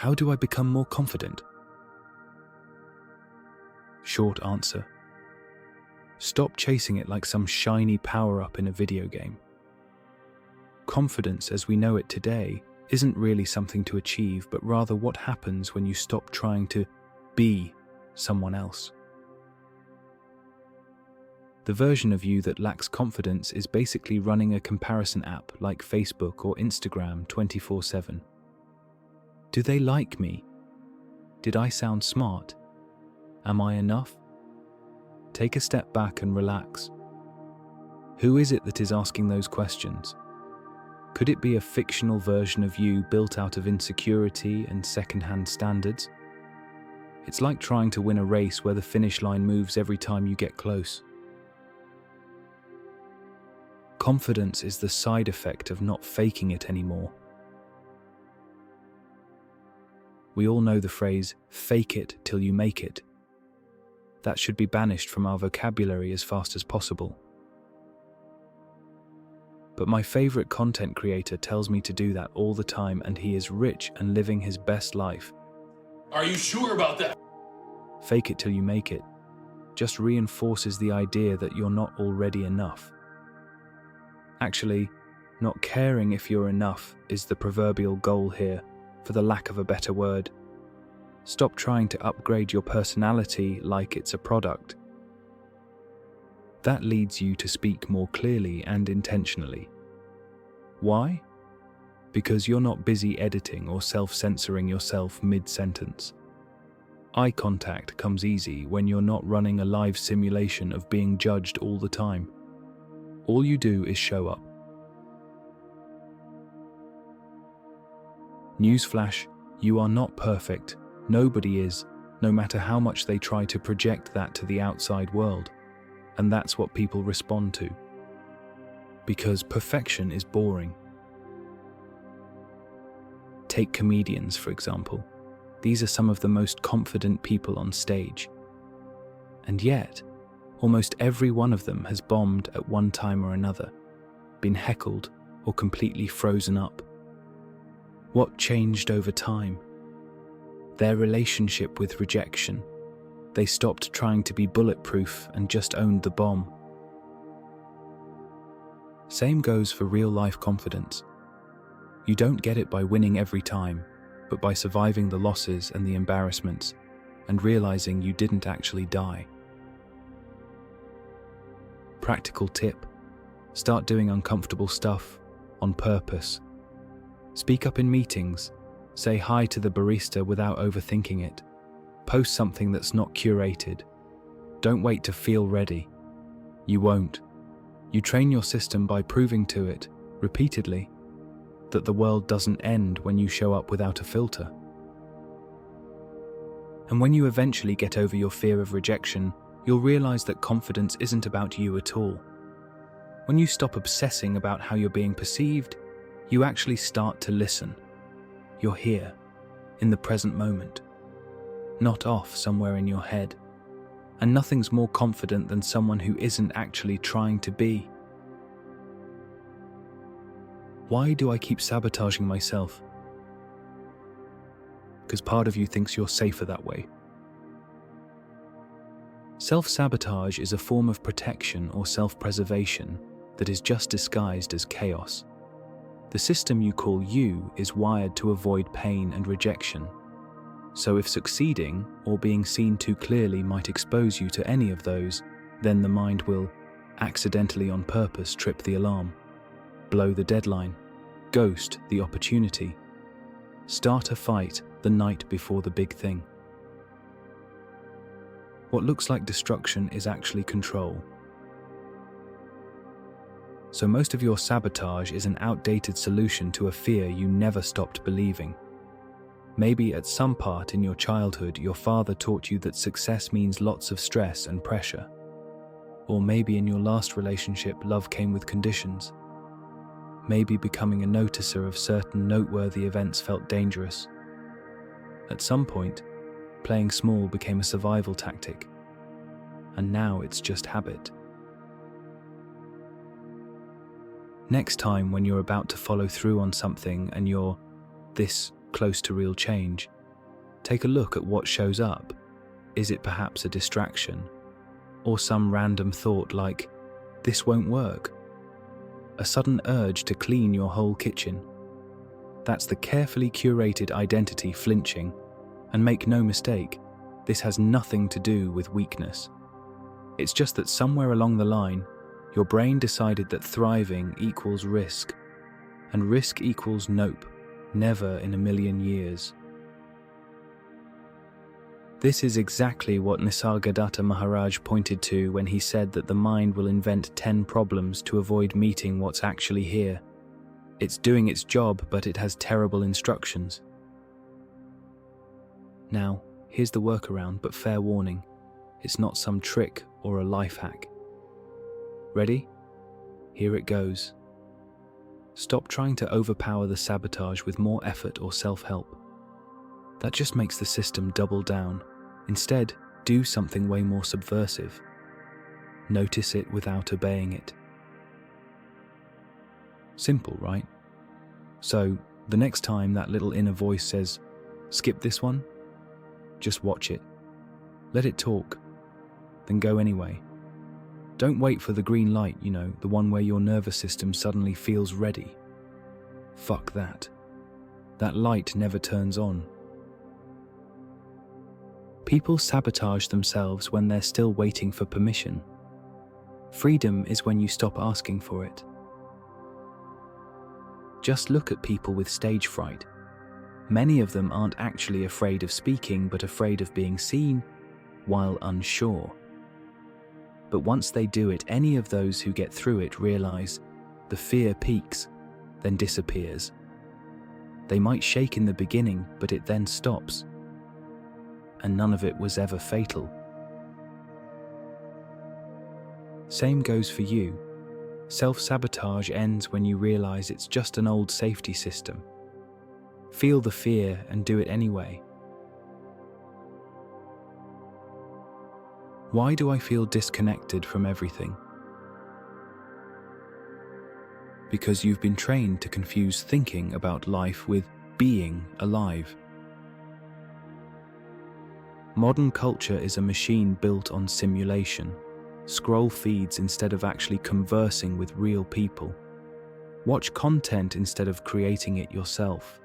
How do I become more confident? Short answer. Stop chasing it like some shiny power-up in a video game. Confidence as we know it today isn't really something to achieve, but rather what happens when you stop trying to be someone else. The version of you that lacks confidence is basically running a comparison app like Facebook or Instagram 24/7. Do they like me? Did I sound smart? Am I enough? Take a step back and relax. Who is it that is asking those questions? Could it be a fictional version of you built out of insecurity and second-hand standards? It's like trying to win a race where the finish line moves every time you get close. Confidence is the side effect of not faking it anymore. We all know the phrase, "fake it till you make it." That should be banished from our vocabulary as fast as possible. But my favorite content creator tells me to do that all the time, and he is rich and living his best life. Are you sure about that? Fake it till you make it just reinforces the idea that you're not already enough. Actually, not caring if you're enough is the proverbial goal here, for the lack of a better word. Stop trying to upgrade your personality like it's a product. That leads you to speak more clearly and intentionally. Why? Because you're not busy editing or self-censoring yourself mid-sentence. Eye contact comes easy when you're not running a live simulation of being judged all the time. All you do is show up. Newsflash, you are not perfect. Nobody is, no matter how much they try to project that to the outside world. And that's what people respond to. Because perfection is boring. Take comedians, for example. These are some of the most confident people on stage. And yet, almost every one of them has bombed at one time or another, been heckled or completely frozen up. What changed over time? Their relationship with rejection. They stopped trying to be bulletproof and just owned the bomb. Same goes for real-life confidence. You don't get it by winning every time, but by surviving the losses and the embarrassments, and realizing you didn't actually die. Practical tip: start doing uncomfortable stuff on purpose. Speak up in meetings, say hi to the barista without overthinking it. Post something that's not curated. Don't wait to feel ready. You won't. You train your system by proving to it, repeatedly, that the world doesn't end when you show up without a filter. And when you eventually get over your fear of rejection, you'll realize that confidence isn't about you at all. When you stop obsessing about how you're being perceived, you actually start to listen. You're here, in the present moment, not off somewhere in your head. And nothing's more confident than someone who isn't actually trying to be. Why do I keep sabotaging myself? Because part of you thinks you're safer that way. Self-sabotage is a form of protection or self-preservation that is just disguised as chaos. The system you call you is wired to avoid pain and rejection. So if succeeding or being seen too clearly might expose you to any of those, then the mind will, accidentally on purpose, trip the alarm, blow the deadline, ghost the opportunity, start a fight the night before the big thing. What looks like destruction is actually control. So most of your sabotage is an outdated solution to a fear you never stopped believing. Maybe at some part in your childhood, your father taught you that success means lots of stress and pressure. Or maybe in your last relationship, love came with conditions. Maybe becoming a noticer of certain noteworthy events felt dangerous. At some point, playing small became a survival tactic. And now it's just habit. Next time when you're about to follow through on something and this close to real change. Take a look at what shows up. Is it perhaps a distraction? Or some random thought like, this won't work? A sudden urge to clean your whole kitchen? That's the carefully curated identity flinching. And make no mistake, this has nothing to do with weakness. It's just that somewhere along the line, your brain decided that thriving equals risk, and risk equals nope, never in a million years. This is exactly what Nisargadatta Maharaj pointed to when he said that the mind will invent 10 problems to avoid meeting what's actually here. It's doing its job, but it has terrible instructions. Now, here's the workaround, but fair warning, it's not some trick or a life hack. Ready? Here it goes. Stop trying to overpower the sabotage with more effort or self-help. That just makes the system double down. Instead, do something way more subversive. Notice it without obeying it. Simple, right? So, the next time that little inner voice says, skip this one, just watch it. Let it talk. Then go anyway. Don't wait for the green light, the one where your nervous system suddenly feels ready. Fuck that. That light never turns on. People sabotage themselves when they're still waiting for permission. Freedom is when you stop asking for it. Just look at people with stage fright. Many of them aren't actually afraid of speaking, but afraid of being seen while unsure. But once they do it, any of those who get through it realize the fear peaks, then disappears. They might shake in the beginning, but it then stops. And none of it was ever fatal. Same goes for you. Self-sabotage ends when you realize it's just an old safety system. Feel the fear and do it anyway. Why do I feel disconnected from everything? Because you've been trained to confuse thinking about life with being alive. Modern culture is a machine built on simulation. Scroll feeds instead of actually conversing with real people. Watch content instead of creating it yourself.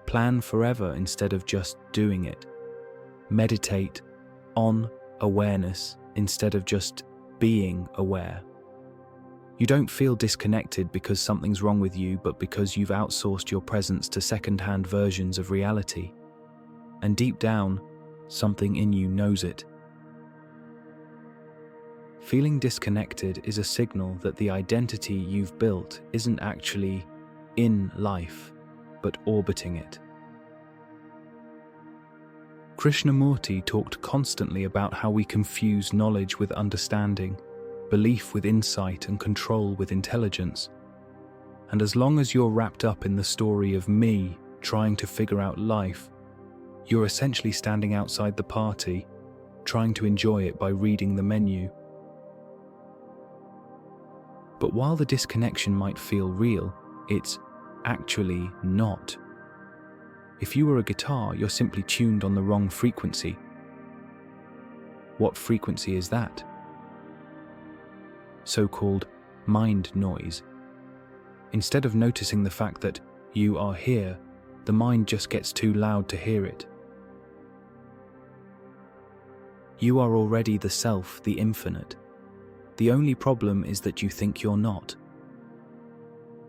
Plan forever instead of just doing it. Meditate on awareness instead of just being aware. You don't feel disconnected because something's wrong with you, but because you've outsourced your presence to second-hand versions of reality. And deep down, something in you knows it. Feeling disconnected is a signal that the identity you've built isn't actually in life, but orbiting it. Krishnamurti talked constantly about how we confuse knowledge with understanding, belief with insight, and control with intelligence. And as long as you're wrapped up in the story of me trying to figure out life, you're essentially standing outside the party, trying to enjoy it by reading the menu. But while the disconnection might feel real, it's actually not. If you were a guitar, you're simply tuned on the wrong frequency. What frequency is that? So-called mind noise. Instead of noticing the fact that you are here, the mind just gets too loud to hear it. You are already the self, the infinite. The only problem is that you think you're not.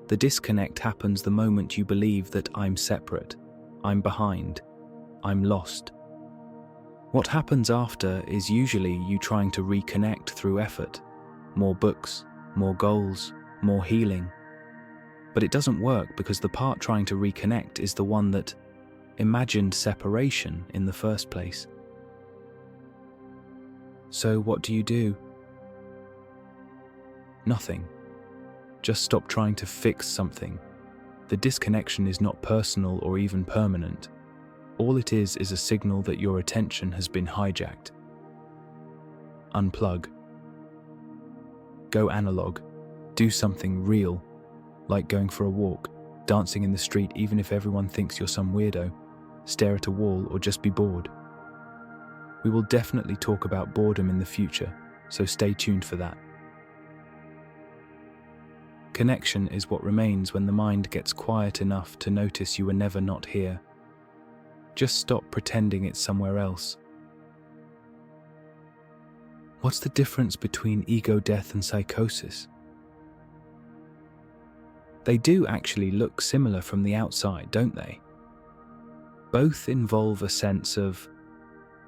The disconnect happens the moment you believe that I'm separate, I'm behind, I'm lost. What happens after is usually you trying to reconnect through effort, more books, more goals, more healing. But it doesn't work because the part trying to reconnect is the one that imagined separation in the first place. So what do? Nothing. Just stop trying to fix something. The disconnection is not personal or even permanent. All it is a signal that your attention has been hijacked. Unplug. Go analog. Do something real, like going for a walk. dancing in the street even if everyone thinks you're some weirdo, stare at a wall, or just be bored. We will definitely talk about boredom in the future, so stay tuned for that. Connection is what remains when the mind gets quiet enough to notice you were never not here. Just stop pretending it's somewhere else. What's the difference between ego death and psychosis? They do actually look similar from the outside, don't they? Both involve a sense of,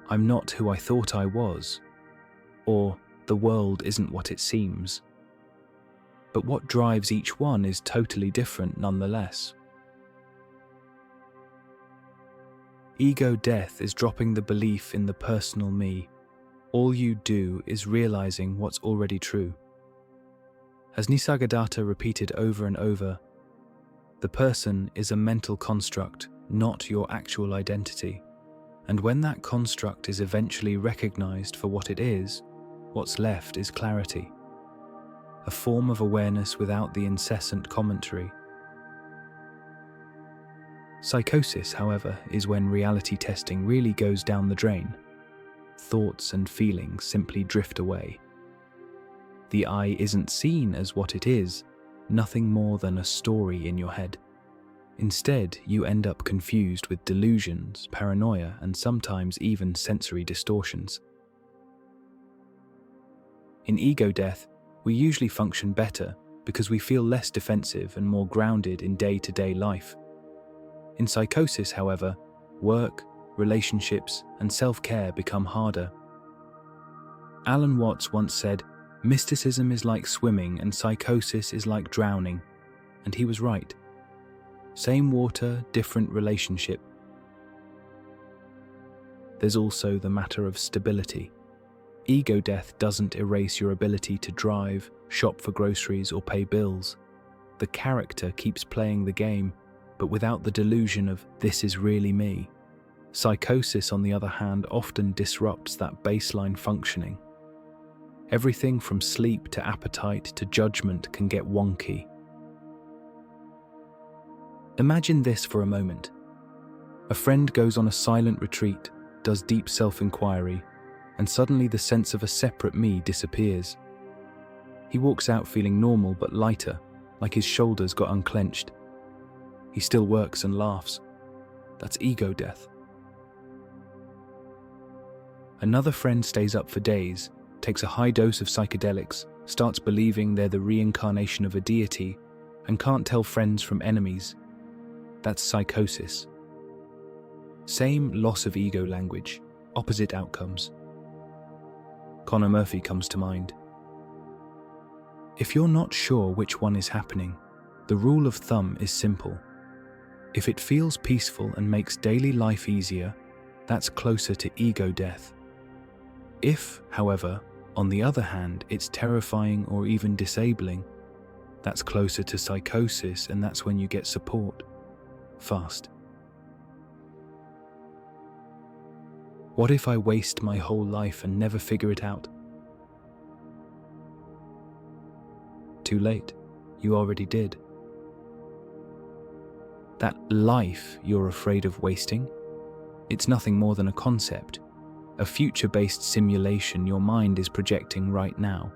I'm not who I thought I was, or the world isn't what it seems. But what drives each one is totally different nonetheless. Ego death is dropping the belief in the personal me. All you do is realizing what's already true. As Nisargadatta repeated over and over, the person is a mental construct, not your actual identity. And when that construct is eventually recognized for what it is, what's left is clarity. A form of awareness without the incessant commentary. Psychosis, however, is when reality testing really goes down the drain. Thoughts and feelings simply drift away. The I isn't seen as what it is, nothing more than a story in your head. Instead, you end up confused with delusions, paranoia, and sometimes even sensory distortions. In ego death, we usually function better because we feel less defensive and more grounded in day-to-day life. In psychosis, however, work, relationships, and self-care become harder. Alan Watts once said, "Mysticism is like swimming and psychosis is like drowning," and he was right. Same water, different relationship. There's also the matter of stability. Ego death doesn't erase your ability to drive, shop for groceries, or pay bills. The character keeps playing the game, but without the delusion of, this is really me. Psychosis, on the other hand, often disrupts that baseline functioning. Everything from sleep to appetite to judgment can get wonky. Imagine this for a moment. A friend goes on a silent retreat, does deep self-inquiry, and suddenly the sense of a separate me disappears. He walks out feeling normal but lighter, like his shoulders got unclenched. He still works and laughs. That's ego death. Another friend stays up for days, takes a high dose of psychedelics, starts believing they're the reincarnation of a deity, and can't tell friends from enemies. That's psychosis. Same loss of ego language, opposite outcomes. Connor Murphy comes to mind. If you're not sure which one is happening, the rule of thumb is simple. If it feels peaceful and makes daily life easier, that's closer to ego death. If, however, on the other hand, it's terrifying or even disabling, that's closer to psychosis, and that's when you get support. Fast. What if I waste my whole life and never figure it out? Too late. You already did. That life you're afraid of wasting, it's nothing more than a concept, a future-based simulation your mind is projecting right now,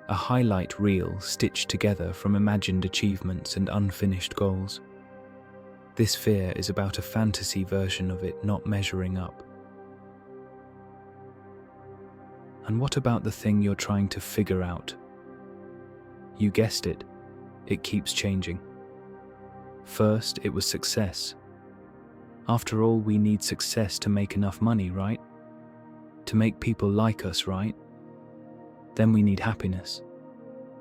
a highlight reel stitched together from imagined achievements and unfinished goals. This fear is about a fantasy version of it not measuring up. And what about the thing you're trying to figure out? You guessed it, it keeps changing. First, it was success. After all, we need success to make enough money, right? To make people like us, right? Then we need happiness.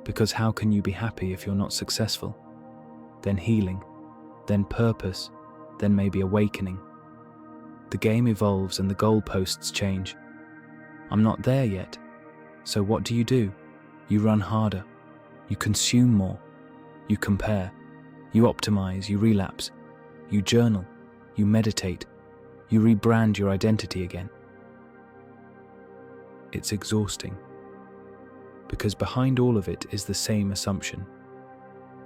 Because how can you be happy if you're not successful? Then healing, then purpose, then maybe awakening. The game evolves and the goalposts change. I'm not there yet. So what do? You run harder. You consume more. You compare. You optimize. You relapse. You journal. You meditate. You rebrand your identity again. It's exhausting. Because behind all of it is the same assumption.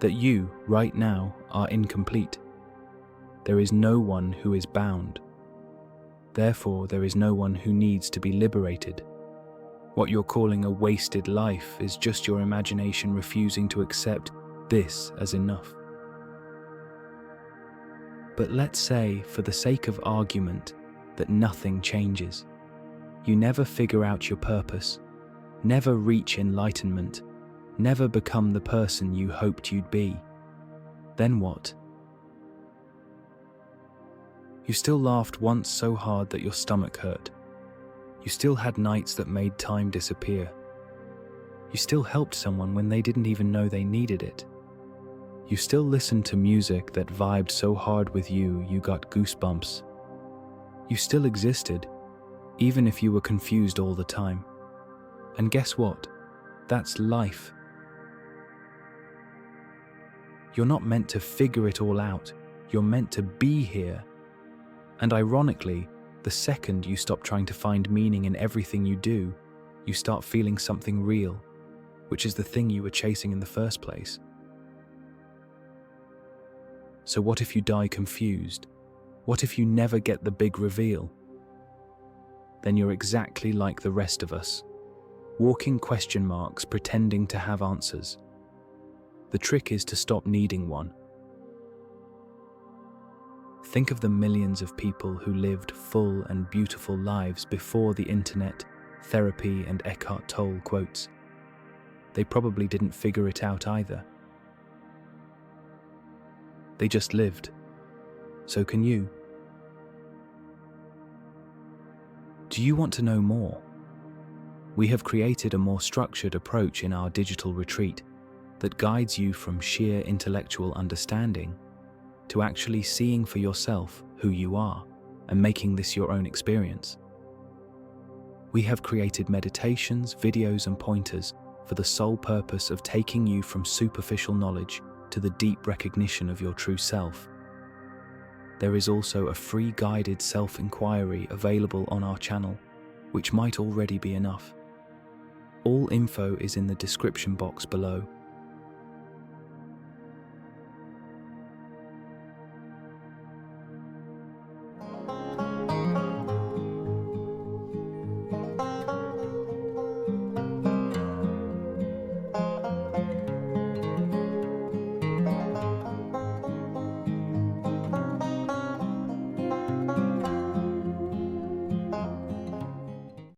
that you, right now, are incomplete. There is no one who is bound. Therefore, there is no one who needs to be liberated. What you're calling a wasted life is just your imagination refusing to accept this as enough. But let's say, for the sake of argument, that nothing changes. You never figure out your purpose, never reach enlightenment, never become the person you hoped you'd be. Then what? You still laughed once so hard that your stomach hurt. You still had nights that made time disappear. You still helped someone when they didn't even know they needed it. You still listened to music that vibed so hard with you got goosebumps. You still existed, even if you were confused all the time. And guess what? That's life. You're not meant to figure it all out. You're meant to be here. And ironically, the second you stop trying to find meaning in everything you do, you start feeling something real, which is the thing you were chasing in the first place. So what if you die confused? What if you never get the big reveal? Then you're exactly like the rest of us, walking question marks, pretending to have answers. The trick is to stop needing one. Think of the millions of people who lived full and beautiful lives before the internet, therapy, and Eckhart Tolle quotes. They probably didn't figure it out either. They just lived. So can you. Do you want to know more? We have created a more structured approach in our digital retreat that guides you from sheer intellectual understanding to actually seeing for yourself who you are and making this your own experience. We have created meditations, videos, and pointers for the sole purpose of taking you from superficial knowledge to the deep recognition of your true self. There is also a free guided self-inquiry available on our channel, which might already be enough. All info is in the description box below.